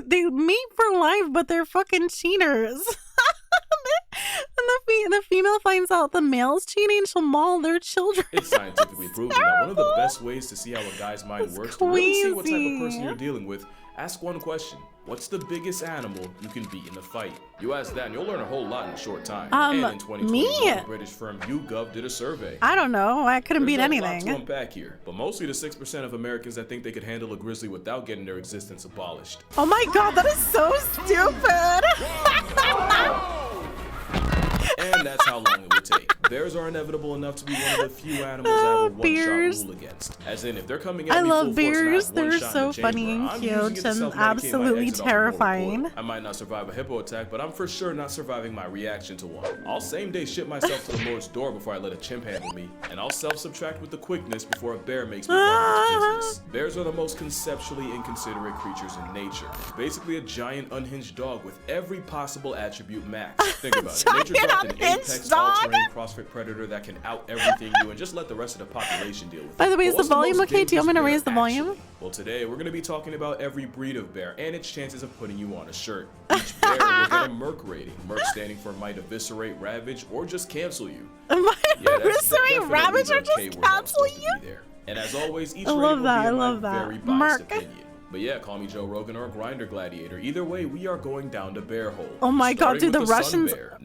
They mate for life, but they're fucking cheaters. And the female finds out the male's cheating, she'll maul their children. It's scientifically proven that one of the best ways to see how a guy's mind works, to really see what type of person you're dealing with, ask one question. What's the biggest animal you can beat in a fight? You ask that and you'll learn a whole lot in a short time. And in 2021, the British firm YouGov did a survey. I don't know. I couldn't beat anything. There's a lot to unpack here, but mostly the 6% of Americans that think they could handle a grizzly without getting their existence abolished. Oh my god, that is so stupid! And that's how long it would take. Bears are inevitable enough to be one of the few animals that have a one-shot rule against. As in, if they're coming at me full force, bears. They're so funny and cute and absolutely terrifying. I might not survive a hippo attack, but I'm for sure not surviving my reaction to one. I'll same day ship myself to the Lord's door before I let a chimp handle me, and I'll self-subtract with the quickness before a bear makes me run its business. Bears are the most conceptually inconsiderate creatures in nature. It's basically a giant unhinged dog with every possible attribute maxed. Think about it. Nature dropped an apex all-terrain CrossFit predator that can out everything you and just let the rest of the population deal with it. By the way, is the volume okay? Do you want me to raise the volume? Well, today we're going to be talking about every breed of bear and its chances of putting you on a shirt. Each bear will get a Merc rating. Merc standing for might eviscerate, ravage, or just cancel you. Might eviscerate, ravage, or just cancel you? And as always, each rating will be in my very biased Merc. opinion. But yeah, call me Joe Rogan or a Grinder Gladiator. Either way, we are going down to bear hole. Oh my god, dude, the Russians are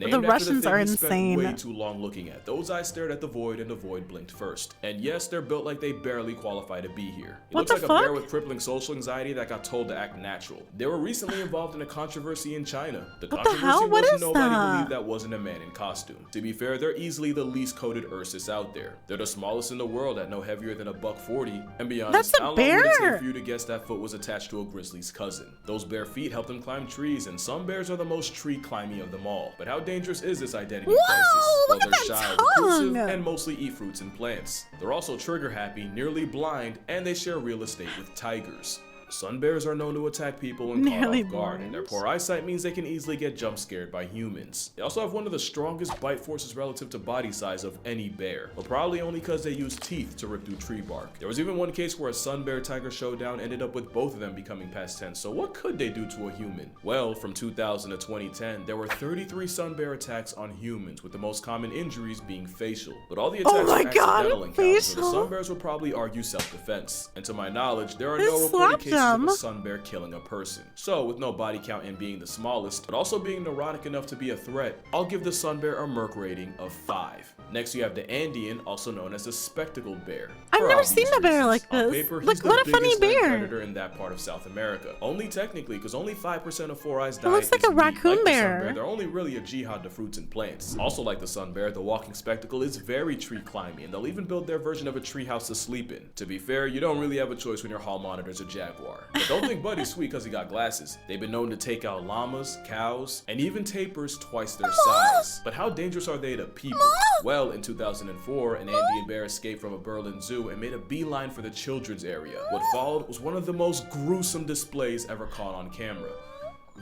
Spent insane. way too long looking at. Those eyes stared at the void and the void blinked first. And yes, they're built like they barely qualify to be here. It looks like a bear with crippling social anxiety that got told to act natural. They were recently involved in a controversy in China. The controversy was nobody believed that wasn't a man in costume. To be fair, they're easily the least coated Ursus out there. They're the smallest in the world at no heavier than $140. And be honest, how long would it take for you to guess that foot was attached to a grizzly's cousin? Those bare feet help them climb trees, and some bears are the most tree climby of them all. But how dangerous is this identity crisis? Well, they're shy, reclusive, and mostly eat fruits and plants. They're also trigger happy, nearly blind, and they share real estate with tigers. Sun bears are known to attack people and caught off guard, and their poor eyesight means they can easily get jump scared by humans. They also have one of the strongest bite forces relative to body size of any bear, but probably only because they use teeth to rip through tree bark. There was even one case where a sun bear tiger showdown ended up with both of them becoming past tense, so what could they do to a human? Well, from 2000 to 2010, there were 33 sun bear attacks on humans, with the most common injuries being facial. But all the attacks were accidental encounters, so the sun bears would probably argue self-defense. And to my knowledge, there are no reported cases of a sun bear killing a person. So, with no body count and being the smallest, but also being neurotic enough to be a threat, I'll give the sun bear a Merc rating of 5. Next, you have the Andean, also known as the spectacled bear. I've never seen a bear like this. On paper, he's what a funny bear! Predator in that part of South America. Only technically, because only 5% of four eyes die. It looks like a raccoon bear. They're only really a jihad to fruits and plants. Also, like the sun bear, the walking spectacle is very tree climby, and they'll even build their version of a tree house to sleep in. To be fair, you don't really have a choice when your hall monitor's a jaguar. But don't think Buddy's sweet because he got glasses. They've been known to take out llamas, cows, and even tapirs twice their size. But how dangerous are they to people? Well, in 2004, an Andean bear escaped from a Berlin zoo and made a beeline for the children's area. What followed was one of the most gruesome displays ever caught on camera.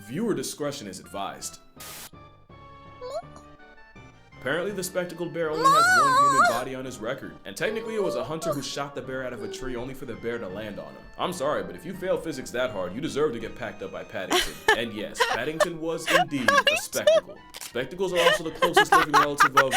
Viewer discretion is advised. Apparently, the spectacled bear only has one human body on his record, and technically it was a hunter who shot the bear out of a tree only for the bear to land on him. I'm sorry, but if you fail physics that hard, you deserve to get packed up by Paddington. And yes, Paddington was indeed a spectacle. Spectacles are also the closest living relative of,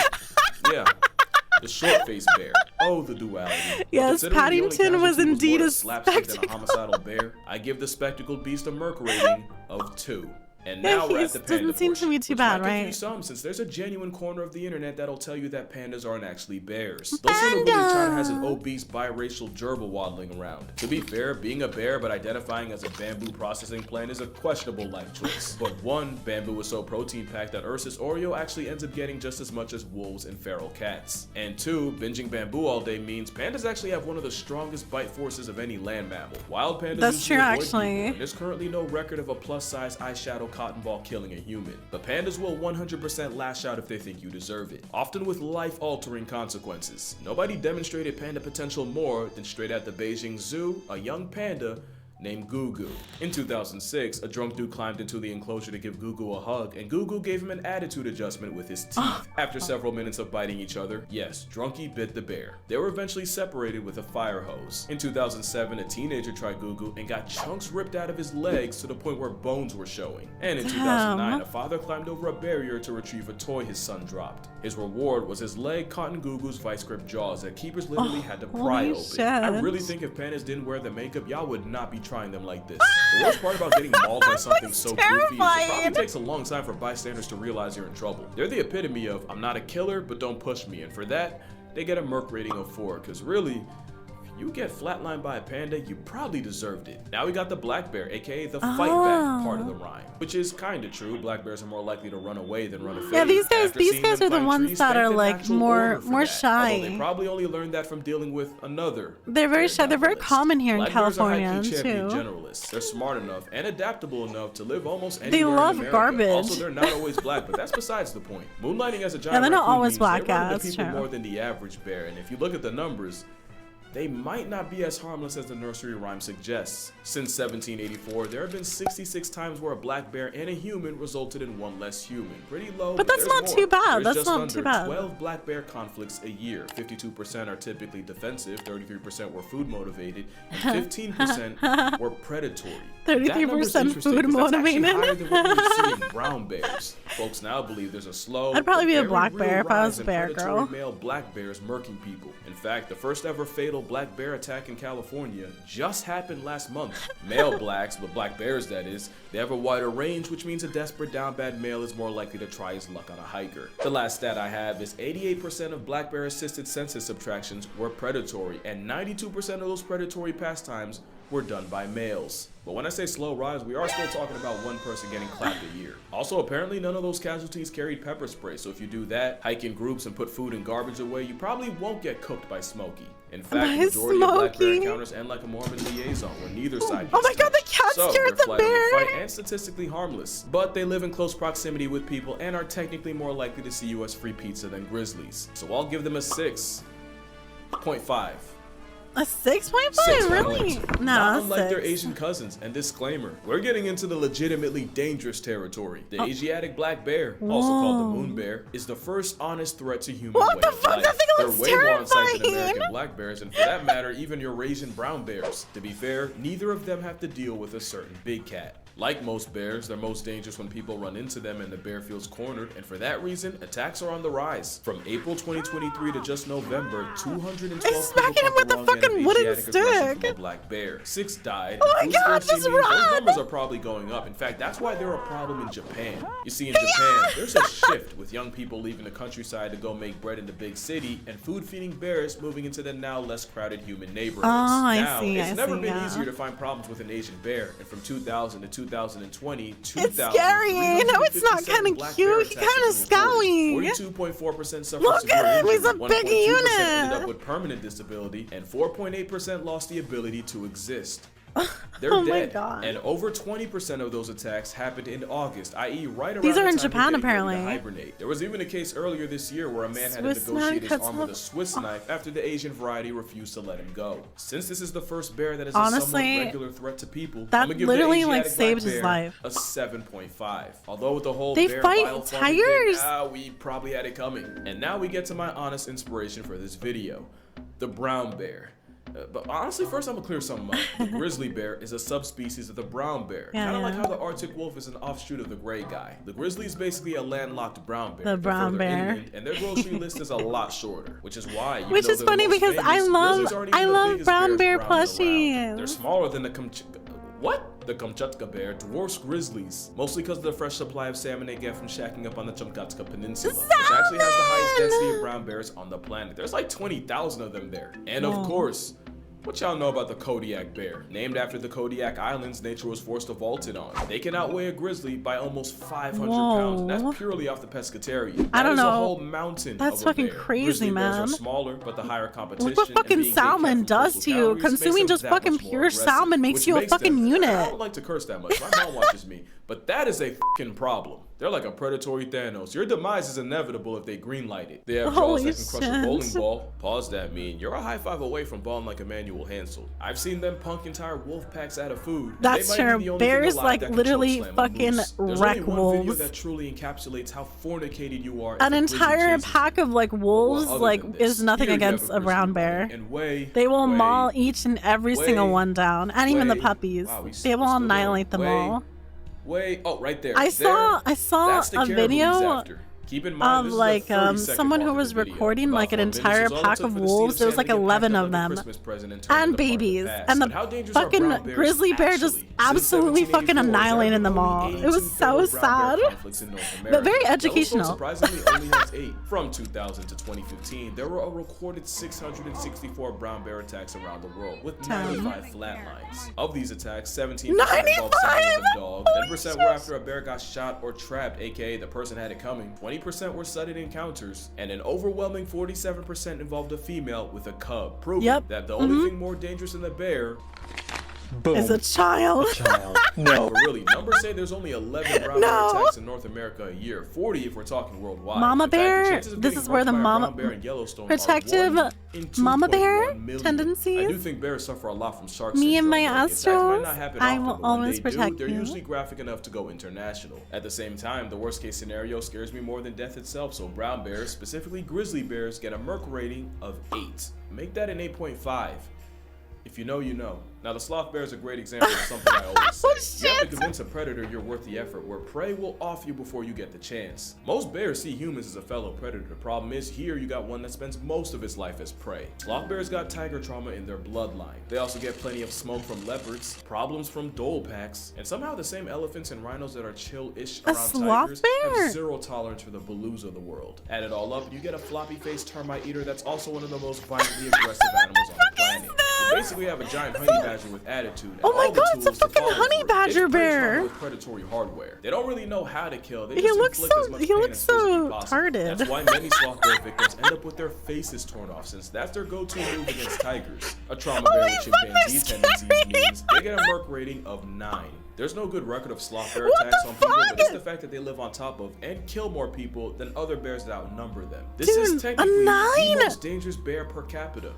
the short-faced bear. Oh, the duality. Yes, Paddington was indeed a spectacle. A homicidal bear, I give the spectacled beast a Merc rating of 2. And now we're at the panda doesn't seem to be too bad, right? Some, since there's a genuine corner of the internet that'll tell you that pandas aren't actually bears. Those who believe China has an obese biracial gerbil waddling around. To be fair, being a bear but identifying as a bamboo processing plant is a questionable life choice. But one, bamboo is so protein packed that Ursus Oreo actually ends up getting just as much as wolves and feral cats. And two, binging bamboo all day means pandas actually have one of the strongest bite forces of any land mammal. Wild pandas usually avoid people, and there's currently no record of a plus-size eyeshadow cotton ball killing a human. But pandas will 100% lash out if they think you deserve it, often with life-altering consequences. Nobody demonstrated panda potential more than straight at the Beijing Zoo, a young panda named Gugu. In 2006, a drunk dude climbed into the enclosure to give Gugu a hug, and Gugu gave him an attitude adjustment with his teeth. After several minutes of biting each other, yes, Drunky bit the bear. They were eventually separated with a fire hose. In 2007, a teenager tried Gugu and got chunks ripped out of his legs to the point where bones were showing. And in 2009, a father climbed over a barrier to retrieve a toy his son dropped. His reward was his leg caught in Gugu's vice grip jaws that keepers literally had to pry open. Shit. I really think if pandas didn't wear the makeup, y'all would not be trying them like this. The worst part about getting mauled by something so goofy is it probably takes a long time for bystanders to realize you're in trouble. They're the epitome of, I'm not a killer, but don't push me. And for that, they get a Merc rating of 4, because really, you get flatlined by a panda, you probably deserved it. Now we got the black bear, aka the fight back part of the rhyme, which is kinda true. Black bears are more likely to run away than run a Yeah, these After guys seeing them are the climb ones trees, that thank are the like natural more order for that. shy. Although they probably only learned that from dealing with another. They're very shy. They're very common here in Black bears are California high-key champion too. generalists. They're smart enough and adaptable enough to live almost They anywhere love in America. garbage. Also, they're not always black, but that's besides the point. Moonlighting as a giant Yeah, they're not raccoon always means black, they run yeah, into that's people true. more than the average bear, and if you look at the numbers, they might not be as harmless as the nursery rhyme suggests. Since 1784, there have been 66 times where a black bear and a human resulted in one less human. Pretty low, But that's there's not more. too bad. There's That's just not under too bad. 12 black bear conflicts a year. 52% are typically defensive, 33% were food motivated, and 15% were predatory. 33% food motivated. Higher than what we would see in brown bears. Folks now believe there's a slow, I'd probably be a very black real bear if I was rise a in bear predatory girl. male black bears murking people. In fact, the first ever fatal black bear attack in California just happened last month. Male blacks, but black bears that is, they have a wider range, which means a desperate down bad male is more likely to try his luck on a hiker. The last stat I have is 88% of black bear assisted census subtractions were predatory, and 92% of those predatory pastimes were done by males. But when I say slow rise, we are still talking about one person getting clapped a year. Also, apparently none of those casualties carried pepper spray, so if you do that, hike in groups and put food and garbage away, you probably won't get cooked by Smokey. In fact, By the majority of black bear Smokey? encounters end like a Mormon liaison, where neither side Oh gets my god, the touched. cat So, scared they're the flat on the fight bear! and statistically harmless, but they live in close proximity with people and are technically more likely to see you as free pizza than grizzlies. So I'll give them a 6.5. A 6.5? 6 Really? points. No, Not unlike their 6. Asian cousins. And disclaimer, we're getting into the legitimately dangerous territory. The Asiatic black bear, also called the moon bear, is the first honest threat to human What way the of fuck? life. That thing They're looks way more on sight than terrifying. American black bears, and for that matter, even Eurasian brown bears. To be fair, neither of them have to deal with a certain big cat. Like most bears, they're most dangerous when people run into them and the bear feels cornered, and for that reason, attacks are on the rise. From April 2023 to just November, 212 It's smacking people him with caught the the wrong fucking end of wooden Asiatic aggression from stick. a black bear. 6 died. Oh my and God, food just scarcity means run! those numbers are probably going up. In fact, that's why they're a problem in Japan. You see, in Japan, there's a shift with young people leaving the countryside to go make bread in the big city, and food-feeding bears moving into the now less crowded human neighborhoods. Oh, I Now, see, it's I never see, been yeah. easier to find problems with an Asian bear, and from 2000 to 2020, It's scary. No, it's not kind of cute. He kind of scowly. 42.4% suffered Look severe at him, he's injury, a big 1.2% ended unit. up with permanent disability, and 4.8% lost the ability to exist. They're Oh my dead, God. and over 20% of those attacks happened in August, i.e. right around These the are in time Japan, they're getting ready to apparently. hibernate. There was even a case earlier this year where a man had to Swiss negotiate knife his cuts arm with a off- Swiss knife after the Asian variety refused to let him go. Since this is the first bear that is a Honestly, somewhat regular threat to people, that I'm gonna give literally, the like, Asiatic saved black his bear life. a 7.5. Although with the whole They bear fight bile farming tigers. thing, we probably had it coming. And now we get to my honest inspiration for this video, the brown bear. But honestly, first I'm gonna clear something up. The grizzly bear is a subspecies of the brown bear. Yeah, Kind of like yeah. how the Arctic wolf is an offshoot of the gray guy. The grizzly is basically a landlocked brown bear. The They're brown further bear. inland, and their grocery list is a lot shorter, which is why. even Which though is they're the funny most because I famous, love- grizzlies aren't I even the love biggest brown bears bear around and around. plushies. They're smaller than the The Kamchatka bear dwarfs grizzlies, mostly because of the fresh supply of salmon they get from shacking up on the Kamchatka Peninsula, which actually has the highest density of brown bears on the planet. There's like 20,000 of them there. And of course, what y'all know about the Kodiak bear? Named after the Kodiak Islands nature was forced to vault it on. They can outweigh a grizzly by almost 500 pounds, and Whoa. that's purely off the pescatarian. I don't That is know. a whole mountain That's of a fucking bear. crazy, Grizzly bears man. are smaller, but the higher competition Look what and fucking being big salmon from does coastal to you. calories makes Consuming them just that fucking much more pure aggressive, salmon makes which you a makes fucking them- unit. I don't like to curse that much. My mom watches me, but that is a fucking problem. They're like a predatory Thanos. Your demise is inevitable if they greenlight it. They have jaws Holy that can crush a bowling shit. ball. Pause that mean. You're a high five away from balling like Emmanuel will handle. I've seen them punk entire wolf packs out of food. That's true. Bears like literally fucking wreck wolves. That truly encapsulates how fornicated you are. An entire pack of like wolves like is nothing against a brown bear. They will maul each and every single one down, and even the puppies. They will annihilate them all. Oh, right there. I saw a video Keep in mind, of like someone who was recording like an entire pack of wolves. There was like 11 of them, and babies, and the fucking grizzly bear just absolutely fucking annihilated them all. It was so sad, but very educational. Surprisingly, only has 8. From 2000 to 2015, there were a recorded 664 brown bear attacks around the world, with 95 flatlines. Of these attacks, 17% involved someone with a dog, 10% were after a bear got shot or trapped, aka the person had it coming, 20% were sudden encounters, and an overwhelming 47% involved a female with a cub, proving that the only thing more dangerous than the bear is a child. No. But really, numbers say there's only 11 brown bear attacks in North America a year, 40 if we're talking worldwide. Mama bear, this is where the protective mama bear tendencies. I do think bears suffer a lot from shark syndrome. Me and my Astros, I will always protect you. They're usually graphic enough to go international. At the same time, the worst case scenario scares me more than death itself, so brown bears, specifically grizzly bears, get a Merc rating of 8. Make that an 8.5. If you know, you know. Now, the sloth bear is a great example of something I always say. You have to convince a predator you're worth the effort, where prey will off you before you get the chance. Most bears see humans as a fellow predator. The problem is, here you got one that spends most of its life as prey. Sloth bears got tiger trauma in their bloodline. They also get plenty of smoke from leopards, problems from dhole packs, and somehow the same elephants and rhinos that are chill-ish around tigers have zero tolerance for the baloos of the world. Add it all up, you get a floppy-faced termite eater that's also one of the most violently aggressive animals on the planet. You basically have a giant honey badger with attitude. Oh my god, it's a fucking honey badger bear. With predatory hardware. They don't really know how to kill. They he looks so tarded. That's why many sloth bear victims end up with their faces torn off, since that's their go-to move against tigers. A trauma bear with chimpanzee tendencies means they get a Merc rating of 9. There's no good record of sloth bear attacks on people, but it's the fact that they live on top of and kill more people than other bears that outnumber them. This is technically the most dangerous bear per capita.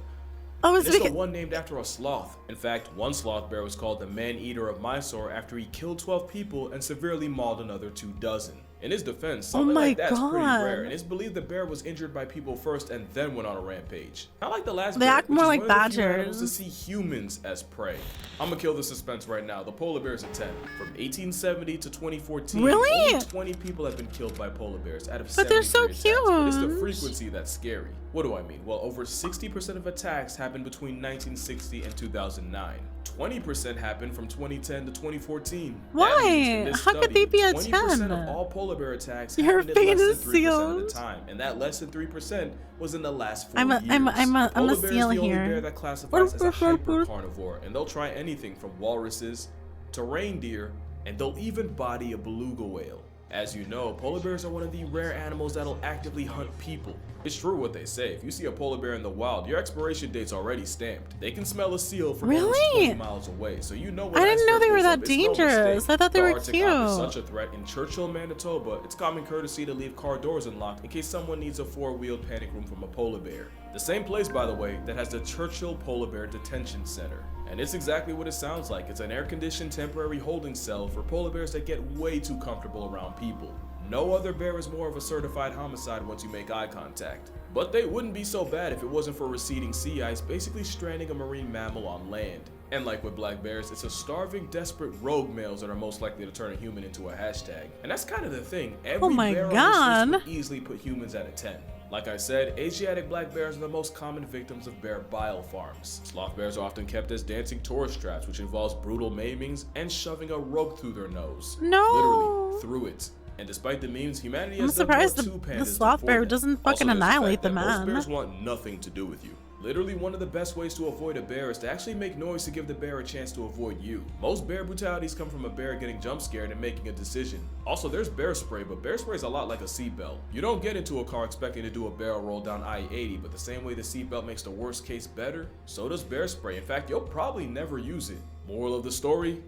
It's the one named after a sloth. In fact, one sloth bear was called the man-eater of Mysore after he killed 12 people and severely mauled another 24. In his defense, something like that's pretty rare, and it's believed the bear was injured by people first and then went on a rampage. Not like the last bear, act more like badgers. To see humans as prey. I'm gonna kill the suspense right now. The polar bear's a 10. From 1870 to 2014, only 20 people have been killed by polar bears out of 70. But they're so cute. But it's the frequency that's scary. What do I mean? Well, over 60% of attacks happened between 1960 and 2009. 20% happened from 2010 to 2014. Why? How could they be a 10? 20% of all polar bear attacks happened in less than 3% of the time, and that less than 3% was in the last 4 years. I'm a seal here. Polar bear is the only bear that classifies as a hyper carnivore, and they'll try anything from walruses to reindeer, and they'll even body a beluga whale. As you know, polar bears are one of the rare animals that'll actively hunt people. It's true what they say. If you see a polar bear in the wild, your expiration date's already stamped. They can smell a seal from almost 20 miles away, so you know what. I didn't know they were that dangerous. I thought they were cute. Is such a threat. In Churchill, Manitoba, it's common courtesy to leave car doors unlocked in case someone needs a 4-wheeled panic room from a polar bear. The same place, by the way, that has the Churchill Polar Bear Detention Center. And it's exactly what it sounds like. It's an air-conditioned temporary holding cell for polar bears that get way too comfortable around people. No other bear is more of a certified homicide once you make eye contact. But they wouldn't be so bad if it wasn't for receding sea ice basically stranding a marine mammal on land. And like with black bears, it's a starving, desperate rogue males that are most likely to turn a human into a hashtag. And that's kind of the thing. Every bear on the list would easily put humans at a 10. Like I said, Asiatic black bears are the most common victims of bear bile farms. Sloth bears are often kept as dancing tourist traps, which involves brutal maimings and shoving a rope through their nose. Literally, through it. And despite the memes, humanity has done more to pandas. The sloth bear doesn't fucking annihilate the man. Most bears want nothing to do with you. Literally, one of the best ways to avoid a bear is to actually make noise to give the bear a chance to avoid you. Most bear brutalities come from a bear getting jump scared and making a decision. Also, there's bear spray, but bear spray is a lot like a seatbelt. You don't get into a car expecting to do a barrel roll down I-80, but the same way the seatbelt makes the worst case better, so does bear spray. In fact, you'll probably never use it. Moral of the story?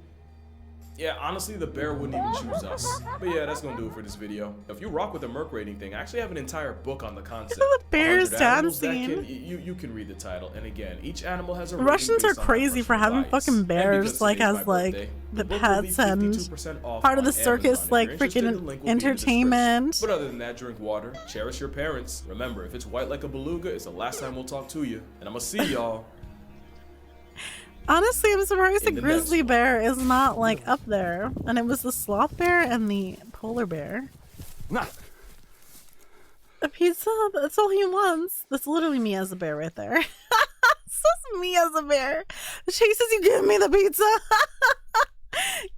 Yeah, honestly, the bear wouldn't even choose us. But yeah, that's gonna do it for this video. If you rock with the Merc rating thing, I actually have an entire book on the concept. The bear's dancing. You can read the title. And again, each animal has a Russians are crazy for having fucking bears like as like the pets and part of the circus, like freaking entertainment. But other than that, drink water, cherish your parents. Remember, if it's white like a beluga, it's the last time we'll talk to you. And I'm gonna see y'all. Honestly, I'm surprised the grizzly bear is not like up there. And it was the sloth bear and the polar bear. A pizza? That's all he wants. That's literally me as a bear right there. That's me as a bear. She says, you give me the pizza.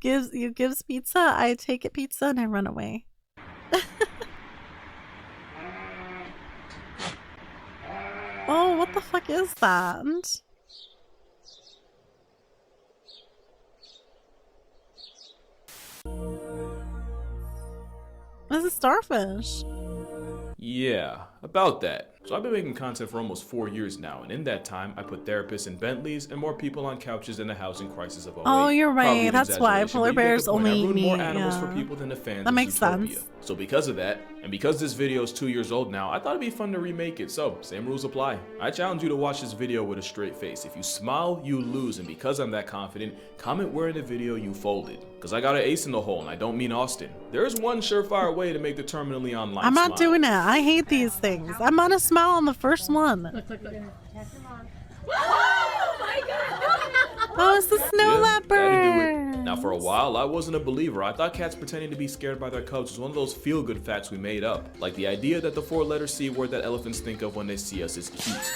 gives pizza, I take it pizza, and I run away. Oh, what the fuck is that? That's a starfish. Yeah, about that. So I've been making content for almost 4 years now, and in that time, I put therapists in Bentleys and more people on couches in the housing crisis of 08. Oh, you're right. That's why polar bears only need more animals for people than the fans. That makes sense. So because of that, and because this video is 2 years old now, I thought it'd be fun to remake it. So same rules apply. I challenge you to watch this video with a straight face. If you smile, you lose, and because I'm that confident, comment where in the video you folded. Because I got an ace in the hole, and I don't mean Austin. There is one surefire way to make the terminally online I'm not doing it. I hate these things. I'm gonna smile on the first one. Oh my god! Oh, it's the snow leopard. Now, for a while, I wasn't a believer. I thought cats pretending to be scared by their cubs was one of those feel-good facts we made up. Like the idea that the 4-letter C word that elephants think of when they see us is cute.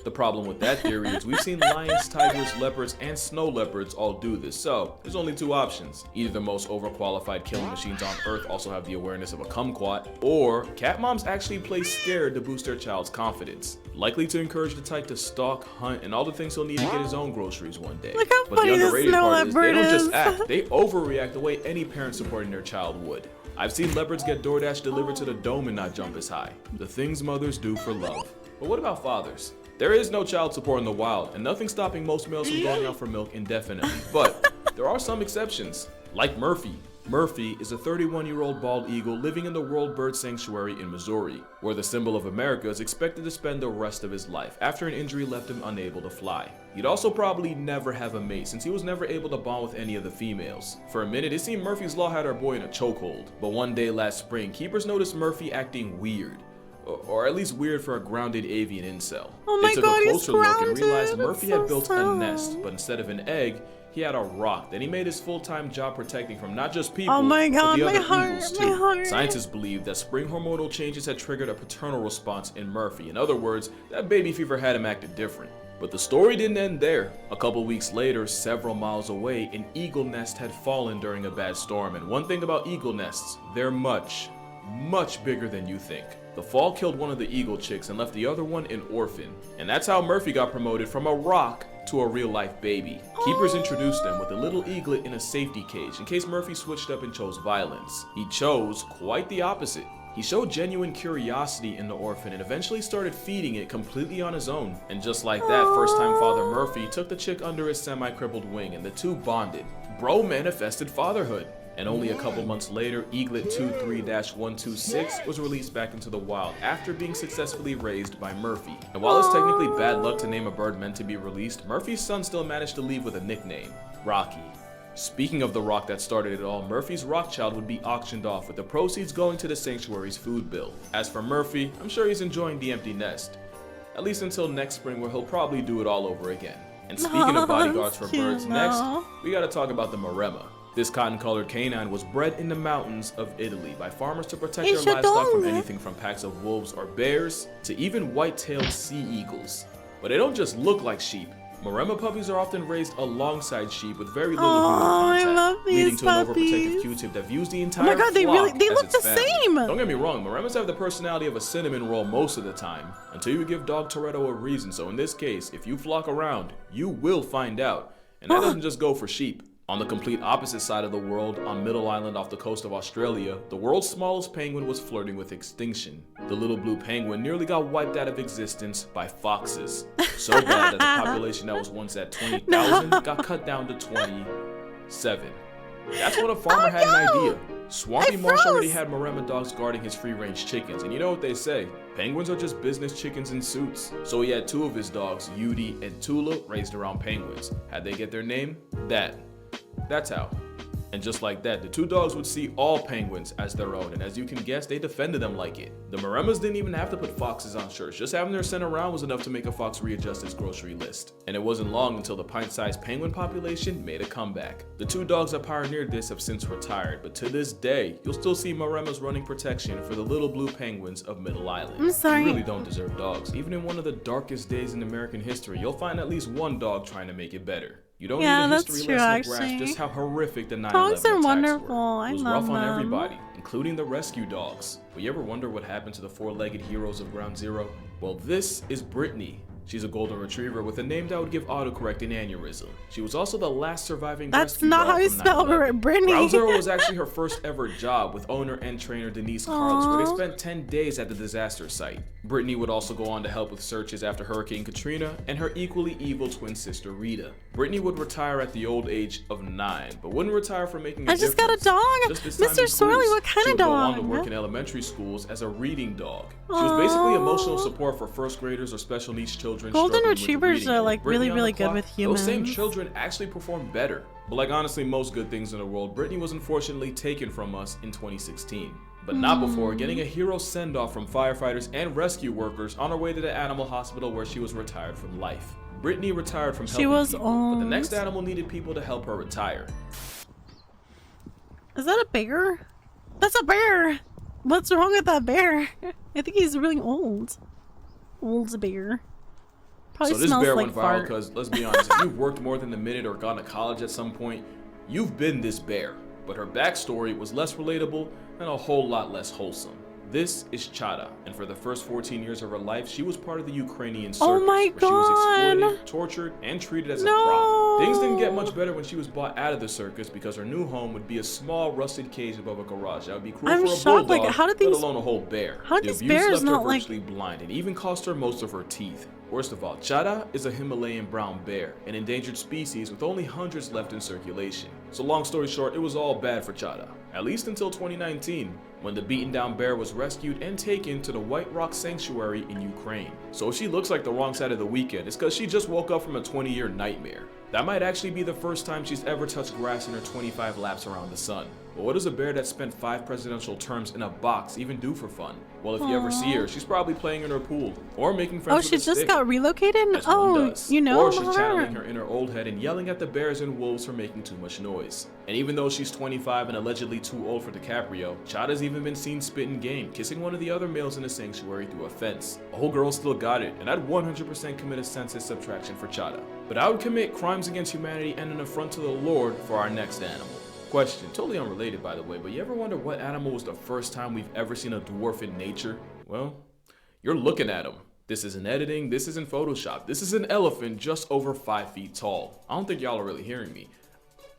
The problem with that theory is we've seen lions, tigers, leopards, and snow leopards all do this, so there's only 2 options. Either the most overqualified killing machines on Earth also have the awareness of a kumquat, or cat moms actually play scared to boost their child's confidence, likely to encourage the type to stalk, hunt, and all the things he'll need to get his own groceries one day. Look how But funny the this underrated snow part is they leopard don't just is. act, they overreact the way any parent supporting their child would. I've seen leopards get DoorDash delivered to the dome and not jump as high. The things mothers do for love. But what about fathers? There is no child support in the wild, and nothing stopping most males from going out for milk indefinitely. But there are some exceptions, like Murphy. Murphy is a 31-year-old bald eagle living in the World Bird Sanctuary in Missouri, where the symbol of America is expected to spend the rest of his life after an injury left him unable to fly. He'd also probably never have a mate since he was never able to bond with any of the females. For a minute, it seemed Murphy's law had our boy in a chokehold, but one day last spring, keepers noticed Murphy acting weird. Or at least weird for a grounded avian incel. Oh my They took God, a he's closer look and grounded. realized Murphy That's had built so a nest, sad. but instead of an egg, he had a rock that he made his full-time job protecting from not just people, Oh my God, but the my other heart, eagles my too. heart. Scientists believe that spring hormonal changes had triggered a paternal response in Murphy. In other words, that baby fever had him acting different. But the story didn't end there. A couple weeks later, several miles away, an eagle nest had fallen during a bad storm. And one thing about eagle nests, they're much bigger than you think. The fall killed one of the eagle chicks and left the other one an orphan. And that's how Murphy got promoted from a rock to a real-life baby. Keepers introduced them with a little eaglet in a safety cage in case Murphy switched up and chose violence. He chose quite the opposite. He showed genuine curiosity in the orphan and eventually started feeding it completely on his own. And just like that, first-time father Murphy took the chick under his semi-crippled wing and the two bonded. Bro manifested fatherhood. And only a couple months later, Eaglet 23-126 was released back into the wild after being successfully raised by Murphy. And while it's technically bad luck to name a bird meant to be released, Murphy's son still managed to leave with a nickname, Rocky. Speaking of the rock that started it all, Murphy's rockchild would be auctioned off with the proceeds going to the sanctuary's food bill. As for Murphy, I'm sure he's enjoying the empty nest. At least until next spring where he'll probably do it all over again. And speaking of bodyguards for birds, next, we gotta talk about the Maremma. This cotton-colored canine was bred in the mountains of Italy by farmers to protect their livestock from anything from packs of wolves or bears to even white-tailed sea eagles. But they don't just look like sheep. Maremma puppies are often raised alongside sheep with very little human contact, leading to an overprotective Q-tip that views the entire flock they as look its the family. same. Don't get me wrong, Maremmas have the personality of a cinnamon roll most of the time, until you give dog Toretto a reason. So in this case, if you flock around, you will find out. And that doesn't just go for sheep. On the complete opposite side of the world, on Middle Island off the coast of Australia, the world's smallest penguin was flirting with extinction. The little blue penguin nearly got wiped out of existence by foxes. So bad that the population that was once at 20,000 got cut down to 27. That's when a farmer had an idea. Swampy Marsh already had Maremma dogs guarding his free-range chickens, and you know what they say, penguins are just business chickens in suits. So he had two of his dogs, Yudi and Tula, raised around penguins. How'd they get their name? That's how. And just like that, the two dogs would see all penguins as their own, and as you can guess, they defended them like it. The Maremmas didn't even have to put foxes on shirts, just having their scent around was enough to make a fox readjust its grocery list. And it wasn't long until the pint-sized penguin population made a comeback. The two dogs that pioneered this have since retired, but to this day, you'll still see Maremmas running protection for the little blue penguins of Middle Island. I'm sorry. You really don't deserve dogs. Even in one of the darkest days in American history, you'll find at least one dog trying to make it better. You don't need a history lesson to grasp just how horrific the 9/11 dogs are attacks wonderful. were. I It was love rough on them. everybody, including the rescue dogs. But you ever wonder what happened to the four-legged heroes of Ground Zero? Well, this is Brittany. She's a golden retriever with a name that would give autocorrect an aneurysm. She was also the last surviving rescue dog how you from spell 9/11. Brittany. Ground Zero was actually her first ever job with owner and trainer Denise Carlos, where they spent 10 days at the disaster site. Brittany would also go on to help with searches after Hurricane Katrina and her equally evil twin sister Rita. Brittany would retire at the old age of 9, but wouldn't retire from making a I just got a dog. Mr. Sorley, what kind of dog? She would go on to work in elementary schools as a reading dog. She was basically emotional support for first graders or special needs children. Golden struggling with retrievers reading. are like Brittany really on the good clock, with humans. Those same children actually perform better. But like honestly most good things in the world, Brittany was unfortunately taken from us in 2016. But not before getting a hero send-off from firefighters and rescue workers on her way to the animal hospital where she was retired from life. Brittany retired from helping people, but the next animal needed people to help her retire. Is that a bear? That's a bear! What's wrong with that bear? I think he's really old. Old bear. Probably So this smells bear like went viral fart. because, let's be honest, if you've worked more than a minute or gone to college at some point, you've been this bear. But her backstory was less relatable and a whole lot less wholesome. This is Chada, and for the first 14 years of her life, she was part of the Ukrainian circus, Oh my where she was God. exploited, tortured, and treated as a No. prop. Things didn't get much better when she was bought out of the circus because her new home would be a small rusted cage above a garage. That would be cruel I'm for a shocked, bulldog, like, how did let these- alone a whole bear. how did The these abuse bears left her not, like- virtually blind and even cost her most of her teeth. Worst of all, Chada is a Himalayan brown bear, an endangered species with only hundreds left in circulation. So long story short, it was all bad for Chada, at least until 2019, when the beaten down bear was rescued and taken to the White Rock Sanctuary in Ukraine. So if she looks like the wrong side of the weekend, it's because she just woke up from a 20-year nightmare. That might actually be the first time she's ever touched grass in her 25 laps around the sun. But what does a bear that spent 5 presidential terms in a box even do for fun? Well, if you ever see her, she's probably playing in her pool or making friends Oh, with she a just stick. got relocated? As one Oh, does. you know Or she's her. channeling her inner old head and yelling at the bears and wolves for making too much noise. And even though she's 25 and allegedly too old for DiCaprio, Chada's even been seen spitting game, kissing one of the other males in the sanctuary through a fence. A whole girl still got it, and I'd 100% commit a census subtraction for Chada. But I would commit crimes against humanity and an affront to the Lord for our next animal. Question, totally unrelated by the way, but you ever wonder what animal was the first time we've ever seen a dwarf in nature? Well, you're looking at him. This isn't editing, this isn't Photoshop. This is an elephant just over 5 feet tall. I don't think y'all are really hearing me.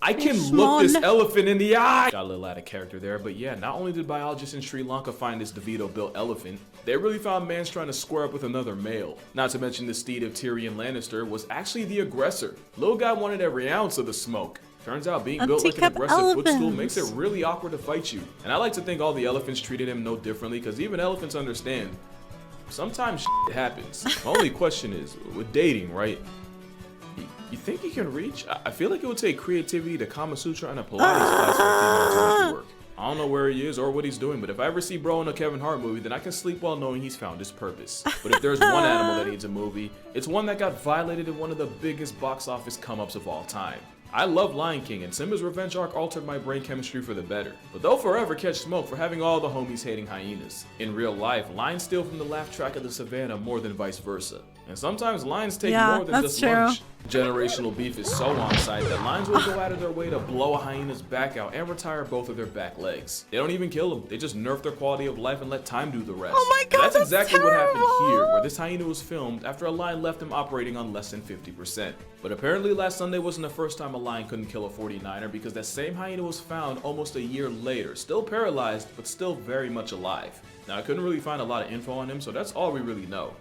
I can look this elephant in the eye! Got a little out of character there, but yeah, not only did biologists in Sri Lanka find this DeVito-built elephant, they really found mans trying to square up with another male. Not to mention the steed of Tyrion Lannister was actually the aggressor. Little guy wanted every ounce of the smoke. Turns out being built like an aggressive footstool makes it really awkward to fight you. And I like to think all the elephants treated him no differently, because even elephants understand. Sometimes shit happens. My only question is, with dating, right? You think you can reach? I feel like it would take creativity to Kama Sutra and a Pilates class for a female to make it work. I don't know where he is or what he's doing, but if I ever see bro in a Kevin Hart movie, then I can sleep well knowing he's found his purpose. But if there's one animal that needs a movie, it's one that got violated in one of the biggest box office come-ups of all time. I love Lion King, and Simba's revenge arc altered my brain chemistry for the better, but they'll forever catch smoke for having all the homies hating hyenas. In real life, lions steal from the laugh track of the savannah more than vice versa. And sometimes lions take more than just lunch. Generational beef is so on site that lions will go out of their way to blow a hyena's back out and retire both of their back legs. They don't even kill them, they just nerf their quality of life and let time do the rest. Oh my God, and that's exactly terrible. what happened here, where this hyena was filmed after a lion left him operating on less than 50%. But apparently last Sunday wasn't the first time a lion couldn't kill a 49er, because that same hyena was found almost a year later, still paralyzed, but still very much alive. Now I couldn't really find a lot of info on him, so that's all we really know.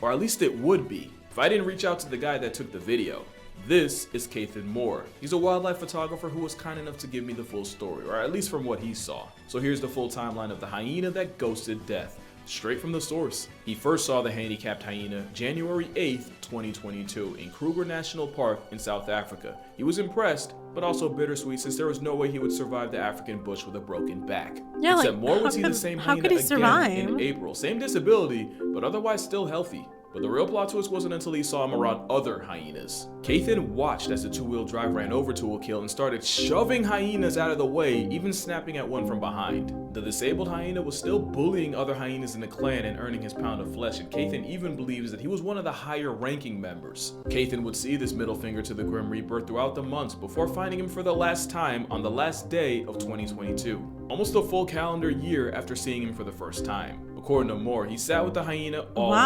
Or at least it would be, if I didn't reach out to the guy that took the video. This is Kathan Moore. He's a wildlife photographer who was kind enough to give me the full story, or at least from what he saw. So here's the full timeline of the hyena that ghosted death, straight from the source. He first saw the handicapped hyena January 8th, 2022 in Kruger National Park in South Africa. He was impressed, but also bittersweet since there was no way he would survive the African bush with a broken back. Yeah, Except Moore would see the same hyena again in April. Same disability, but otherwise still healthy. But the real plot twist wasn't until he saw him around other hyenas. Kathan watched as the two-wheel drive ran over to a kill and started shoving hyenas out of the way, even snapping at one from behind. The disabled hyena was still bullying other hyenas in the clan and earning his pound of flesh, and Kathan even believes that he was one of the higher ranking members. Kathan would see this middle finger to the Grim Reaper throughout the months before finding him for the last time on the last day of 2022. Almost a full calendar year after seeing him for the first time. According to Moore, he sat with the hyena all day,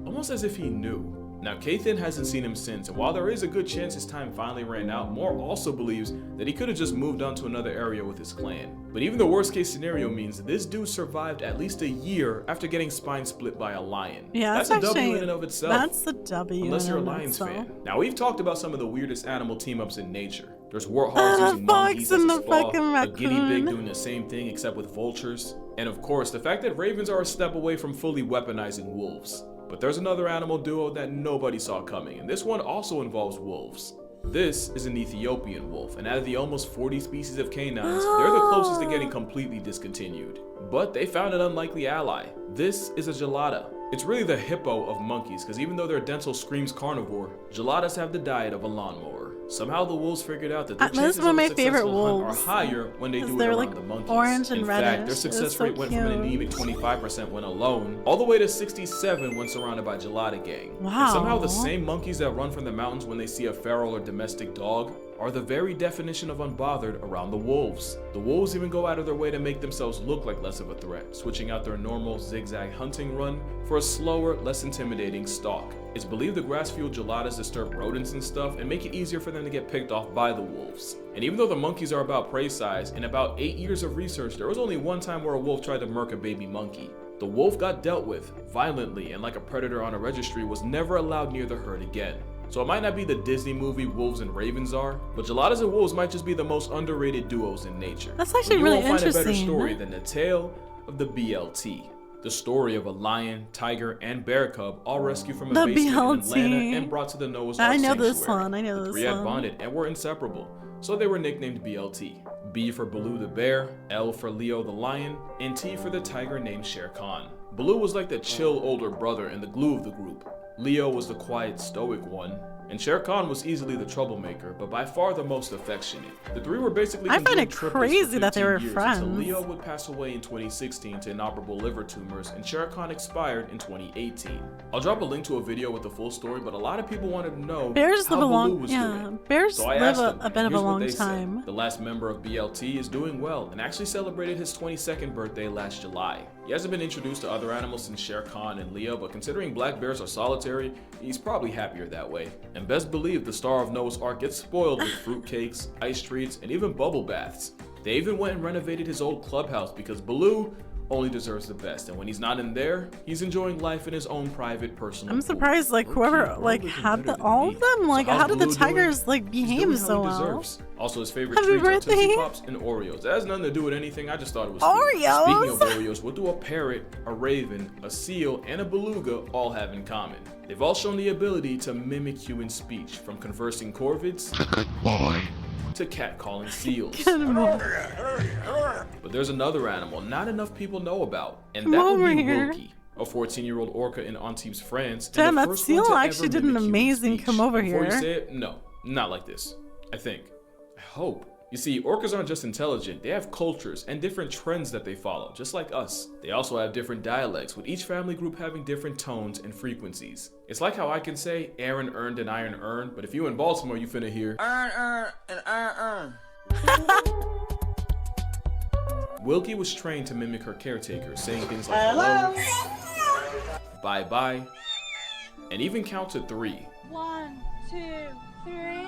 almost as if he knew. Now, Kathan hasn't seen him since, and while there is a good chance his time finally ran out, Moore also believes that he could have just moved on to another area with his clan. But even the worst case scenario means this dude survived at least a year after getting spine split by a lion. Yeah, that's a W in and of itself. That's the W. Unless you're a Lions fan. Now, we've talked about some of the weirdest animal team-ups in nature. There's warthogs using monkeys as a spa, a guinea pig doing the same thing except with vultures, and of course, the fact that ravens are a step away from fully weaponizing wolves. But there's another animal duo that nobody saw coming, and this one also involves wolves. This is an Ethiopian wolf, and out of the almost 40 species of canines, they're the closest to getting completely discontinued. But they found an unlikely ally. This is a gelada. It's really the hippo of monkeys, because even though their dental screams carnivore, geladas have the diet of a lawnmower. Somehow the wolves figured out that their chances of a successful hunt are higher when they do it around the monkeys. Orange and in fact, their success rate went from an anemic 25% when alone, all the way to 67% when surrounded by gelada gang. Wow. And somehow the same monkeys that run from the mountains when they see a feral or domestic dog are the very definition of unbothered around the wolves. The wolves even go out of their way to make themselves look like less of a threat, switching out their normal zigzag hunting run for a slower, less intimidating stalk. It's believed the grass-fueled geladas disturb rodents and stuff and make it easier for them to get picked off by the wolves. And even though the monkeys are about prey size, in about 8 years of research, there was only one time where a wolf tried to murk a baby monkey. The wolf got dealt with violently and like a predator on a registry was never allowed near the herd again. So it might not be the Disney movie Wolves and Ravens are, but geladas and wolves might just be the most underrated duos in nature. That's actually really interesting. You won't find a better story than the tale of the BLT. The story of a lion, tiger, and bear cub all rescued from a basement in Atlanta and brought to the Noah's Ark Sanctuary. This one. I know this one. The three had bonded and were inseparable, so they were nicknamed BLT. B for Baloo the bear, L for Leo the lion, and T for the tiger named Shere Khan. Baloo was like the chill older brother and the glue of the group. Leo was the quiet, stoic one, and Shere Khan was easily the troublemaker, but by far the most affectionate. The three were basically I find it crazy that they were friends. Until Leo would pass away in 2016 to inoperable liver tumors, and Shere Khan expired in 2018. I'll drop a link to a video with the full story, but a lot of people wanted to know bears how Baloo was doing. Yeah, bears so I live asked them, a bit of a long time. time. The last member of BLT is doing well and actually celebrated his 22nd birthday last July. He hasn't been introduced to other animals since Shere Khan and Leo, but considering black bears are solitary, he's probably happier that way. And best believe the star of Noah's Ark gets spoiled with fruitcakes, ice treats, and even bubble baths. They even went and renovated his old clubhouse because Baloo only deserves the best, and when he's not in there, he's enjoying life in his own private personal I'm surprised like whoever like had all of them, like how did the tigers like behave so well? Also, his favorite treats are Tootsie Pops and Oreos. That has nothing to do with anything, I just thought it was Oreos? Speaking of Oreos, what do a parrot, a raven, a seal, and a beluga all have in common? They've all shown the ability to mimic you in speech, from conversing corvids to catcalling seals. But there's another animal not enough people know about, and that would be Milky, a 14-year-old orca in Antibes, France. Damn, that seal actually did an amazing come over here. Before you say it, no, not like this. I think. I hope. You see, orcas aren't just intelligent, they have cultures and different trends that they follow, just like us. They also have different dialects, with each family group having different tones and frequencies. It's like how I can say Aaron earned an iron earn, but if you in Baltimore, you finna hear earn and earn. Wilkie was trained to mimic her caretaker, saying things like hello, bye-bye, and even count to 3. 1, 2, 3.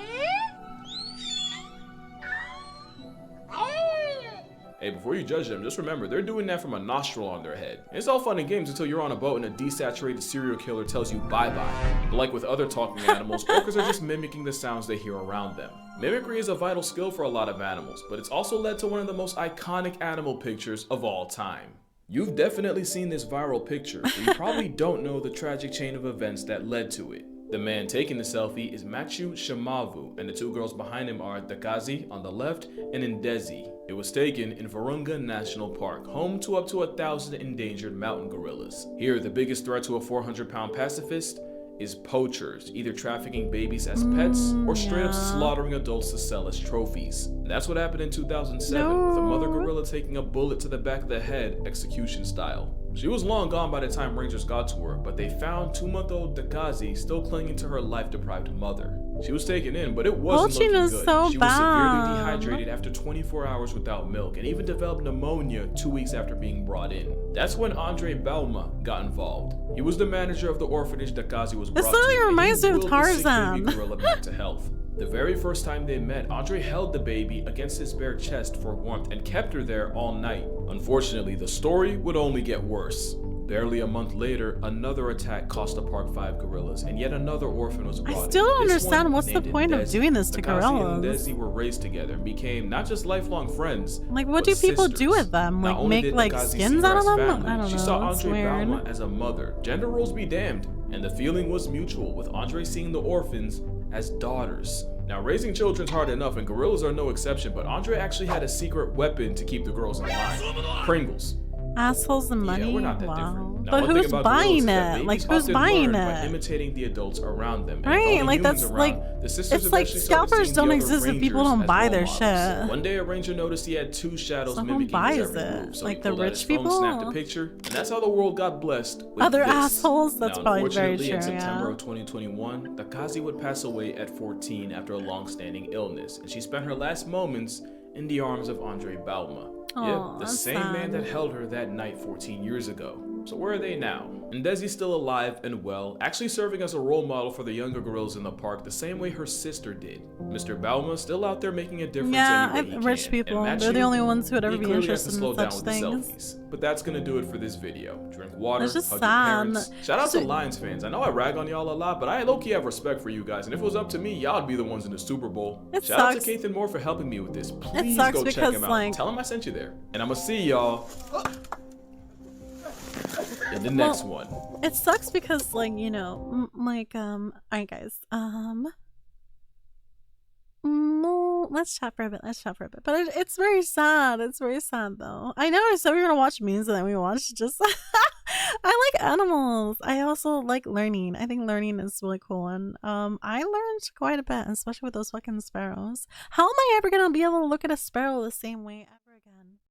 Hey, before you judge them, just remember, they're doing that from a nostril on their head. It's all fun and games until you're on a boat and a desaturated serial killer tells you bye-bye. But like with other talking animals, orcas are just mimicking the sounds they hear around them. Mimicry is a vital skill for a lot of animals, but it's also led to one of the most iconic animal pictures of all time. You've definitely seen this viral picture, but you probably don't know the tragic chain of events that led to it. The man taking the selfie is Machu Shamavu, and the two girls behind him are Dakazi on the left and Ndezi. It was taken in Virunga National Park, home to up to 1,000 endangered mountain gorillas. Here, the biggest threat to a 400-pound pacifist is poachers, either trafficking babies as pets or straight up slaughtering adults to sell as trophies. And that's what happened in 2007 with a mother gorilla taking a bullet to the back of the head, execution style. She was long gone by the time rangers got to her, but they found 2-month-old Dakazi still clinging to her life-deprived mother. She was taken in, but it wasn't looking good. She was severely dehydrated after 24 hours without milk and even developed pneumonia 2 weeks after being brought in. That's when Andre Bauma got involved. He was the manager of the orphanage Dakazi was brought to. This literally reminds me of Tarzan. The gorilla back to health. The very first time they met, Andre held the baby against his bare chest for warmth and kept her there all night. Unfortunately, the story would only get worse. Barely a month later, another attack cost the park 5 gorillas, and yet another orphan was brought in. I still don't understand what's the point of doing this to gorillas. And Ndezi were raised together and became not just lifelong friends, like what do people do with them? Like make like skins out of them? I don't know. She saw Andre Bauma as a mother. Gender roles be damned, and the feeling was mutual, with Andre seeing the orphans as daughters. Now, raising children's hard enough, and gorillas are no exception, but Andre actually had a secret weapon to keep the girls in line. Pringles. Assholes and money? Yeah, we're not that different. Now, but who's buying it? Like, who's buying it? By imitating the adults around them. Right, like that's like, it's like scalpers don't exist if people don't buy their shit. One day a ranger noticed he had 2 shadows mimicking his every move. So like he the pulled out rich his phone, people? snapped a picture, and that's how the world got blessed with other this. assholes? That's now, probably very true, in September of 2021, Dakazi would pass away at 14 after a long-standing illness, and she spent her last moments in the arms of Andre Bauma. Oh, the same man that held her that night 14 years ago. So where are they now? Ndezi's still alive and well, actually serving as a role model for the younger gorillas in the park the same way her sister did. Mr. Bauma still out there making a difference any way he rich can. people, they're the only ones who would ever be interested in such things. But that's gonna do it for this video. Drink water, it's just hug sad. your parents. Shout out to Lions fans. I know I rag on y'all a lot, but I low-key have respect for you guys, and if it was up to me, y'all would be the ones in the Super Bowl. Shout out to Kathan Moore for helping me with this. Please go check him out. Tell him I sent you there. And I'm gonna see y'all in the next one. It sucks because, like, you know, like, alright guys, let's chat for a bit, but it's very sad, though. I know I said we were gonna watch memes and then we watched just, I like animals. I also like learning. I think learning is really cool, and I learned quite a bit, especially with those fucking sparrows. How am I ever gonna be able to look at a sparrow the same way ever again?